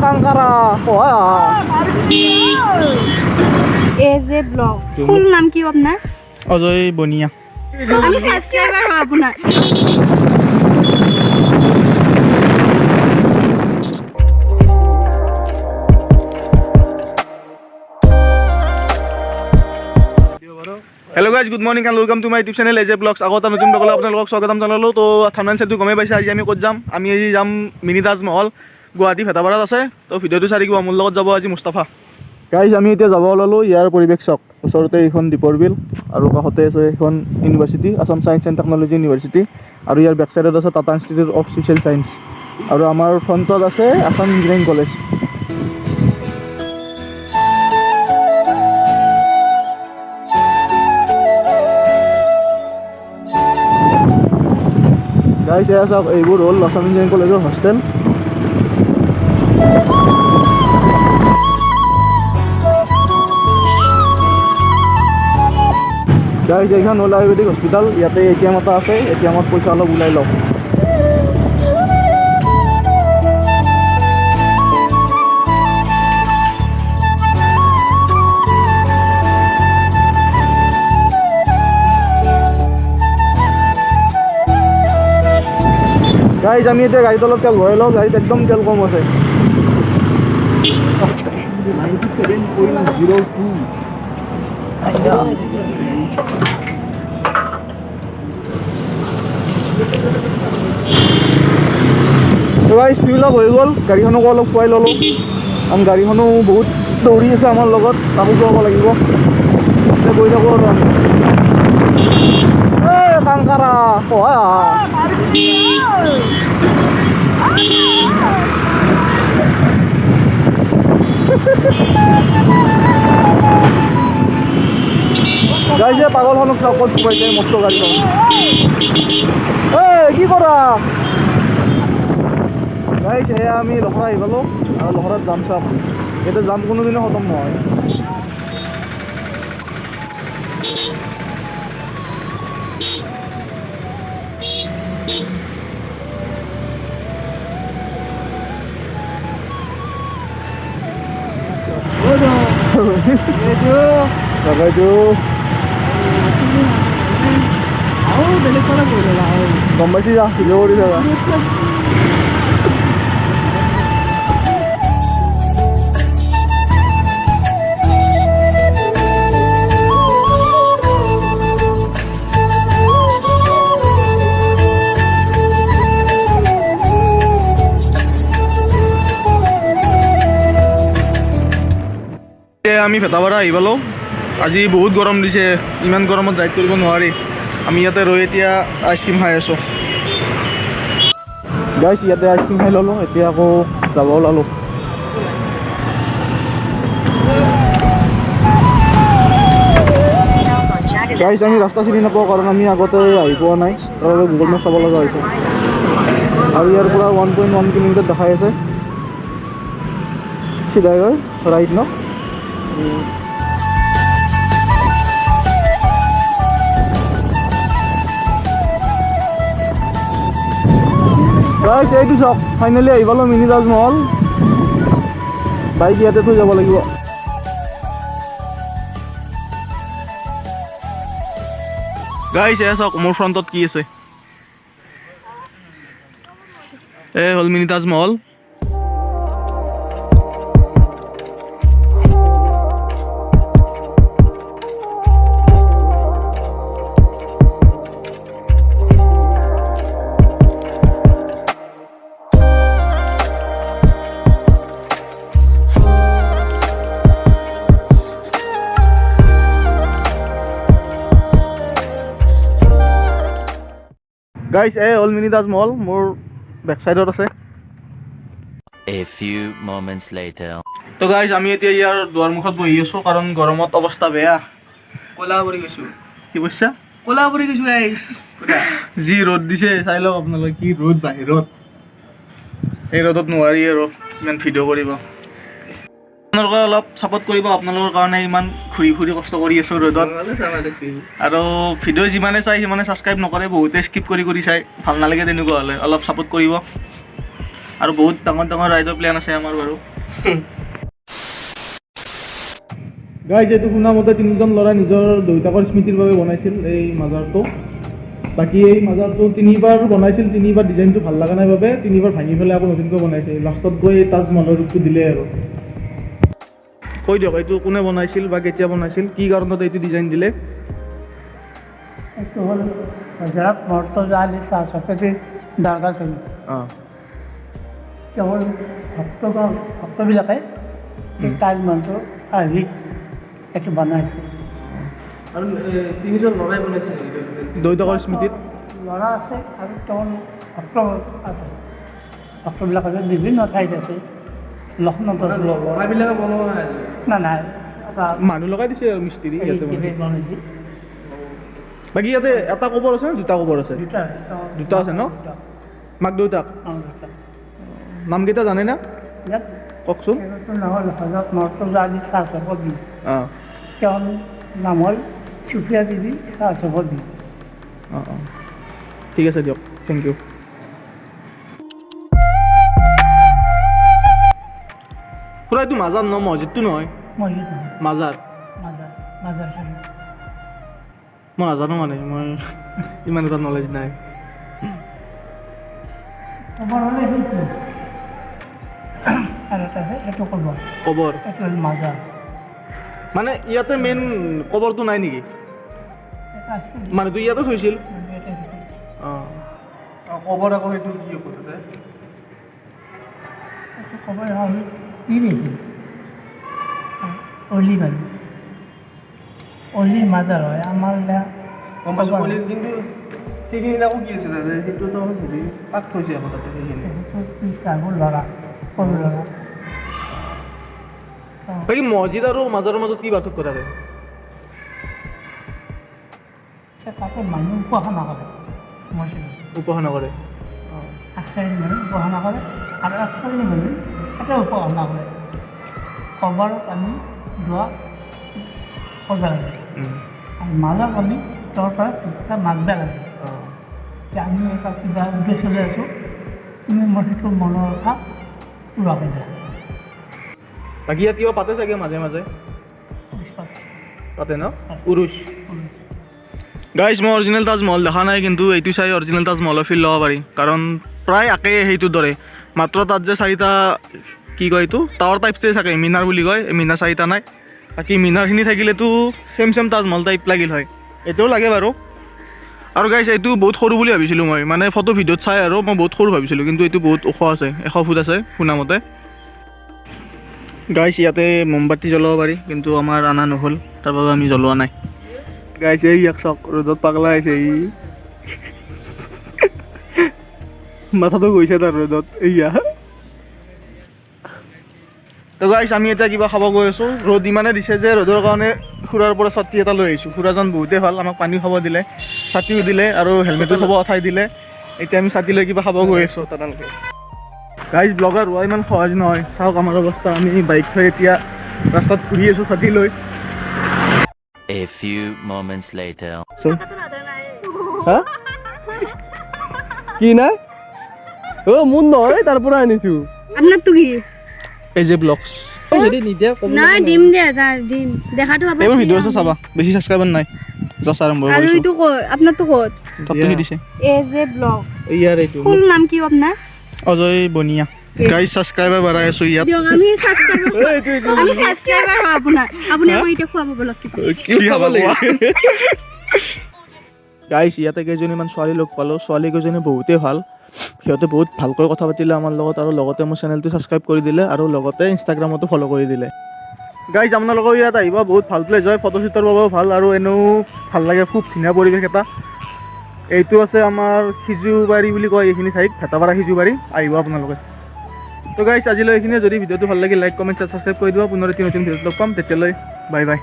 কাংকাৰা এজে ব্লগ ফুল নাম কি আপনার অজয় বনিয়া আমি সাবস্ক্রাইবার হই আপনার Hello guys, good morning and welcome to my YouTube channel AJ Vlogs. আগত নতুন ব্লগলৈ আপোনালোকক স্বাগতম জনালো। তো থাম্বনেল সেটটো গমে পাইছে আজি আমি ক'ত যাম। আমি আজি যাম মিনি তাজমহল গুৱাহাটী ভেটাপাৰাত আছে। তো ভিডিঅ'টো চাই থাকিব। মোৰ লগত যাব আজি মুস্তাফা। গাইজ আমি এতিয়া যাব ওলালো ইয়াৰ পৰিৱেশ চাওক। ওচৰতে এইখন দীপৰ বিল আৰু কাষতে আছে এখন university Assam science and technology university আৰু ইয়াৰ বেক সাইডত আছে Tata institute of social science আৰু আমাৰ ফ্ৰণ্টত আছে আসাম ইঞ্জিনিয়াৰিং কলেজ। গাইজ এয়া চাওক এইবোৰ হ'ল আসাম ইঞ্জিনিয়াৰিং কলেজৰ হোষ্টেল। গাইজ এইখন হ'ল আয়ুৰ্বেদিক হস্পিটেল। ইয়াতে ATM এটা আছে, ATMত পইচা অলপ ওলাই লওক। গাইজ আমি এতিয়া গাড়ীত অলপ তেল ভৰাই লওঁ। গাড়ীত একদম তেল কম আছে। 97.02 গাইজ ফিউল আপ হৈ গ'ল। গাড়ীখনকো অলপ খুৱাই ল'লোঁ কাৰণ গাড়ীখনো বহুত দৌৰি আছে আমাৰ লগত, তাকো খুৱাব লাগিব। এতিয়া গৈ থাকোঁ আৰু আমি কাংকাৰা গাইজ পাগলখনক চাওক ক'ত সোমাইছে মস্ত গাড়ীখন। কি কৰা গাইজ? এয়া আমি লখৰা আহি পালোঁ আৰু লখৰাত যাম চাওক। ইয়াতে যাম কোনোদিনে খতম নহয়। গম পাইছি যা ভিডিঅ' কৰি থাকা। আমি ভেটাপাৰা আহি পালোঁ। আজি বহুত গৰম দিছে, ইমান গৰমত ৰাইড কৰিব নোৱাৰি। আমি ইয়াতে ৰৈ এতিয়া আইচক্ৰীম খাই আছোঁ। গাইজ ইয়াতে আইচক্ৰীম খাই ল'লোঁ, এতিয়া আকৌ যাব ওলালোঁ। গাইজ আমি ৰাস্তা চিনি নাপাওঁ কাৰণ আমি আগতে আহি পোৱা নাই, তাৰ গুগল মেপ চাব লগা হৈছে। আৰু ইয়াৰ পৰা 1.1 কিলোমিটাৰ দেখাই আছে। চিধাই গৈ ৰাইট ন। গাইজ এইটো চাওক ফাইনেলি আহি পালোঁ মিনি তাজমহল। বাইক ইয়াতে থৈ যাব লাগিব। গাইজ এয়া চাওক মোৰ ফ্ৰণ্টত কি আছে। এই হ'ল মিনি তাজমহল। গাইজ এই হ'ল মিনি তাজমহল, মোৰ বেক চাইডত আছে। A few moments later. তো গাইজ আমি এতিয়া ইয়াৰ দুৱাৰমুখত বহি আছোঁ কাৰণ গৰমত অৱস্থা বেয়া। ক'লা পৰি গৈছোঁ। কি কৈছা? ক'লা পৰি গৈছোঁ গাইজ। যি ৰ'দ দিছে চাই লওক আপোনালোকে, কি ৰ'দ বাহিৰত। এই ৰ'দত নোৱাৰি আৰু ইমান ভিডিঅ' কৰিব। আপোনালোকে অলপ ছাপোৰ্ট কৰিব, আপোনালোকৰ কাৰণে ইমান ঘূৰি ফুৰি কষ্ট কৰি আছোঁ ৰ'দত। আৰু ভিডিঅ' যিমানে চাই সিমানে ছাবস্ক্ৰাইব নকৰে, বহুতে স্কিপ কৰি চাই। ভাল নালাগে তেনেকুৱা হ'লে, অলপ ছাপোৰ্ট কৰিব। আৰু বহুত ডাঙৰ ডাঙৰ ৰাইডৰ প্লেন আছে আমাৰ বাৰু। গাইজ এইটো শুনা মতে তিনিজন ল'ৰাই নিজৰ দেউতাকৰ স্মৃতিৰ বাবে বনাইছিল এই মাজাৰটো। বাকী এই মাজাৰটো তিনিবাৰ বনাইছিল, তিনিবাৰ ডিজাইনটো ভাল লগা নাই বাবে তিনিবাৰ ভাঙি পেলাই আকৌ নতুনকৈ বনাইছে। লাষ্টত গৈ এই তাজমহলৰ ৰূপটো দিলে আৰু। কৈ দিয়ক এইটো কোনে বনাইছিল বা কেতিয়া বনাইছিল, কি কাৰণত এইটো ডিজাইন দিলে? এইটো হ'ল হজৰত মৰ্তজা আলী শ্বাহ চফেদিৰ দৰগাহ চলি কেৱল ভক্তবিলাকে এই তাজমহলটো আহি এইটো বনাইছে। আৰু তিনিজন ল'ৰাই বনাইছে দেউতাকৰ স্মৃতিত। ল'ৰা আছে আৰু তেওঁৰ ভক্ত আছে, ভক্তবিলাক আছে বিভিন্ন ঠাইত আছে। লক্ষ্ণৌত আছে, ল'ৰাবিলাকে বনোৱা নাই নাই মানুহ লগাই দিছে আৰু মিস্ত্ৰী ইয়াতে বনাইছে। বাকী ইয়াতে এটা কবৰ আছে নে দুটা কবৰ আছে? দুটা আছে, দুটা আছে ন? মাক দেউতাক নামকেইটা জানে না? ইয়াত কওকচোন। এইটো নাম হ'ল হজৰত মৰ্তজা আলী শ্বাহ চফেদি, অঁ তেওঁৰ নাম হ'ল চুফিয়া বিবি শ্বাহ চফেদি। অঁ অঁ ঠিক আছে দিয়ক, থেংক ইউ। পুৰা এইটো মাজাৰ ন, মছজিদটো নহয়? মছজিদ নহয়, মাজাৰ মাজাৰ মাজাৰ চলি মই নাজানো মানে, মই ইমান এটা নলেজ নাই। কবৰ হ'লে সেইটো আৰু এটা আছে এইটো কবৰ, কবৰ এইটো হ'ল মাজাৰ। মানে ইয়াতে মেইন কবৰটো নাই নেকি? এটা আছে মানুহটো ইয়াতে থৈছিল? এটা আছে। অঁ কবৰ আকৌ সেইটো কি হ'ব তাতে? এইটো কবৰ হ'ল কি দিছিল অলি মানে অলি মাজাৰ হয় আমাৰ গম পাইছোঁ কলিৰ, কিন্তু সেইখিনিত আকৌ কি আছে তাতে? সেইটোতো হেৰি কাক থৈছে আকৌ তাতে সেইখিনি? চাগৰ ল'ৰা সৰু ল'ৰা বাকী মছজিদ আৰু মাজাৰৰ মাজত কি পাৰ্থক্য থাকে? তাতে মানুহ উপাসনা কৰে মছজিদত, উপাসনা কৰে। আকচাৰী মানুহ উপাসনা কৰে আৰু আকচাৰী মানুহ এটা উপাসনা কৰে। কবৰত আমি দোৱা কৰিব লাগে আৰু মাজত আমি তেওঁৰ পৰা শিক্ষা মাগব লাগে যে আমি এটা কিবা উদ্দেশ্য লৈ আছোঁ, তুমি মোৰ সেইটো মনৰ কথা পূৰা কৰি দিয়া। বাকী ইয়াত কিবা পাতে চাগে মাজে মাজে? পাতে ন উৰুচ? গাইজ মই অৰিজিনেল তাজমহল দেখা নাই, কিন্তু এইটো চাই অৰিজিনেল তাজমহলৰ ফিল ল'ব পাৰি, কাৰণ প্ৰায় একেই সেইটোৰ দৰে, মাত্ৰ তাত যে চাৰিটা কি কয় এইটো টাৱাৰ টাইপছে থাকে, মিনাৰ বুলি কয়, মিনাৰ চাৰিটা নাই। বাকী মিনাৰখিনি থাকিলেতো চেম তাজমহল টাইপ লাগিল হয়, এইটোও লাগে বাৰু। আৰু গাইজ এইটো বহুত সৰু বুলি ভাবিছিলোঁ মই, মানে ফটো ভিডিঅ'ত চাই আৰু মই বহুত সৰু ভাবিছিলোঁ, কিন্তু এইটো বহুত ওখ আছে, 100 ফুট আছে শুনামতে। গাইজ ইয়াতে মমবাতি জ্বলাব পাৰি, কিন্তু আমাৰ অনা নহ'ল, তাৰ বাবে আমি জ্বলোৱা নাই। গাইজ এই ইয়াক চাওক, ৰ'দত পাগলা আহিছে ই, মাথাটো গৈছে তাৰ ৰ'দত এইয়া। তো গাইজ আমি এতিয়া কিবা খাব গৈ আছোঁ, ৰ'দ ইমানে দিছে যে ৰ'দৰ কাৰণে খুৰাৰ পৰা ছাতি এটা লৈ আহিছোঁ। খুৰাজন বহুতেই ভাল, আমাক পানীও খাব দিলে, ছাতিও দিলে আৰু হেলমেটো চব উঠাই দিলে। এতিয়া আমি ছাতি লৈ কিবা খাব গৈ আছোঁ তাতে। গাইজ ব্লগাৰ হোৱা ইমান সহজ নহয়, চাওক আমাৰ অৱস্থা, আমি বাইক থৈ এতিয়া ৰাস্তাত ঘূৰি আছোঁ ছাতি লৈ। A few moments later. হা কি নাই মোৰ নহয়, তাৰ পৰা আনিছোঁ। আপনারতো কি? এই যে ব্লগছ যদি নিদিয়া না দিম দে যা দিম দেখাটো আপনার এইবোৰ ভিডিঅ' আছে চাবা, বেছি ছাবস্ক্ৰাইবাৰ নাই, জাষ্ট আৰম্ভ আৰ কৰিছোঁ। এইটো কত আপনাৰতো কত? তাতটো কি দিছে এজে ব্লগ ইয়াৰ এইটো ফুল নাম কি আপনাৰ? অজয় বনিয়া। গাইজ ছাবস্ক্ৰাইবাৰ বাঢ়াই আছোঁ ইয়াত। দিয়ক আমি সাবস্ক্ৰাইবাৰ হয় আপনাৰ, আপনি আকৌ এটা খুৱাব বলক কি খাব লাগে গাইজ। ইয়াতে কেইজনীমান ছোৱালী লগ পালোঁ, ছোৱালী কেইজনী বহুতেই ভাল, সিহঁতে বহুত ভালকৈ কথা পাতিলে আমাৰ লগত, আৰু লগতে মোৰ চেনেলটো ছাবস্ক্ৰাইব কৰি দিলে, আৰু লগতে ইনষ্টাগ্ৰামতো ফ'ল' কৰি দিলে। গাইজ আপোনালোকৰ ইয়াত আহিব, বহুত ভাল প্লেচ হয়, ফটোশ্বুটৰ বাবেও ভাল, আৰু এনেও ভাল লাগে, খুব ধুনীয়া পৰিৱেশ এটা। এইটো আছে আমাৰ সিজুবাৰী বুলি কয় এইখিনি ঠাইত, ভেটাপাৰা সিজুবাৰী, আহিব আপোনালোকে। তো গাইজ আজিলৈ এইখিনিয়ে, যদি ভিডিঅ'টো ভাল লাগে লাইক কমেণ্ট ছাবস্ক্ৰাইব কৰি দিব, পুনৰ এটি নতুন ভিডিঅ'ত লগ পাম, তেতিয়ালৈ বাই বাই।